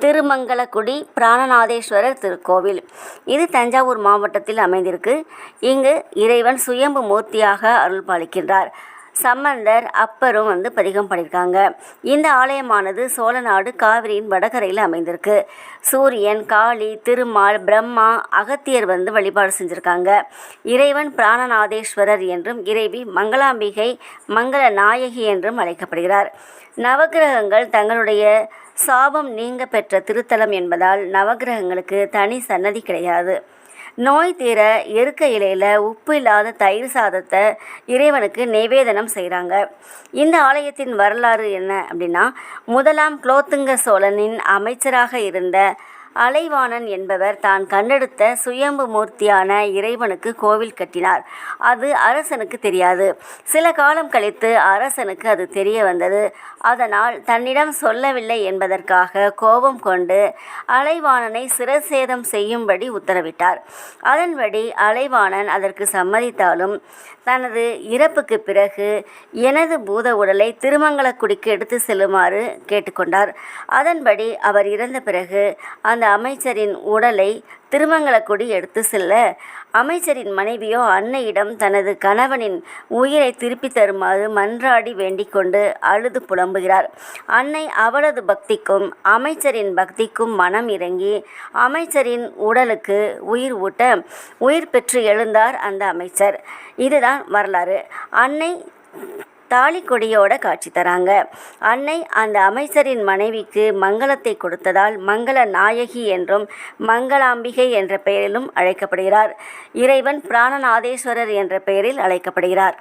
திருமங்கலக்குடி பிராணநாதேஸ்வரர் திருக்கோவில். இது தஞ்சாவூர் மாவட்டத்தில் அமைந்திருக்கு. இங்கு இறைவன் சுயம்பு மூர்த்தியாக அருள் பாலிக்கின்றார். சம்பந்தர் அப்பரும் பதிகம் பண்ணியிருக்காங்க. இந்த ஆலயமானது சோழநாடு காவிரியின் வடகரையில் அமைந்திருக்கு. சூரியன், காளி, திருமால், பிரம்மா, அகத்தியர் வழிபாடு செஞ்சுருக்காங்க. இறைவன் பிராணநாதேஸ்வரர் என்றும் இறைவி மங்களாம்பிகை மங்கள நாயகி என்றும் அழைக்கப்படுகிறார். நவக்கிரகங்கள் தங்களுடைய சாபம் நீங்க பெற்ற திருத்தலம் என்பதால் நவக்கிரகங்களுக்கு தனி சன்னதி கிடையாது. நோய் தீர எருக்க இலையில் உப்பு இல்லாத தயிர் சாதத்தை இறைவனுக்கு நிவேதனம் செய்கிறாங்க. இந்த ஆலயத்தின் வரலாறு என்ன அப்படின்னா, முதலாம் குலோத்துங்க சோழனின் அமைச்சராக இருந்த அலைவாணன் என்பவர் தான் கண்டெடுத்த சுயம்பு மூர்த்தியான இறைவனுக்கு கோவில் கட்டினார். அது அரசனுக்கு தெரியாது. சில காலம் கழித்து அரசனுக்கு அது தெரிய வந்தது. அதனால் தன்னிடம் சொல்லவில்லை என்பதற்காக கோபம் கொண்டு அலைவாணனை சிரசேதம் செய்யும்படி உத்தரவிட்டார். அதன்படி அலைவாணன் அதற்கு சம்மதித்தாலும் தனது இறப்புக்கு பிறகு எனது பூத உடலை திருமங்கலக்குடிக்கு எடுத்து செல்லுமாறு கேட்டுக்கொண்டார். அதன்படி அவர் இறந்த பிறகு அந்த அமைச்சரின் உடலை திருமங்கலக்குடி எடுத்து செல்ல அமைச்சரின் மனைவியோ அன்னையிடம் தனது கணவனின் உயிரை திருப்பி தருமாறு மன்றாடி வேண்டிக் கொண்டு அழுது புலம்புகிறார். அன்னை அவளது பக்திக்கும் அமைச்சரின் பக்திக்கும் மனம் இறங்கி அமைச்சரின் உடலுக்கு உயிர் ஊட்ட உயிர் பெற்று எழுந்தார் அந்த அமைச்சர். இதுதான் வரலாறு. அன்னை தாலி கொடியோட காட்சி தராங்க. அன்னை அந்த அமைச்சரின் மனைவிக்கு மங்களத்தை கொடுத்ததால் மங்கள நாயகி என்றும் மங்களாம்பிகை என்ற பெயரிலும் அழைக்கப்படுகிறார். இறைவன் பிராணநாதேஸ்வரர் என்ற பெயரில் அழைக்கப்படுகிறார்.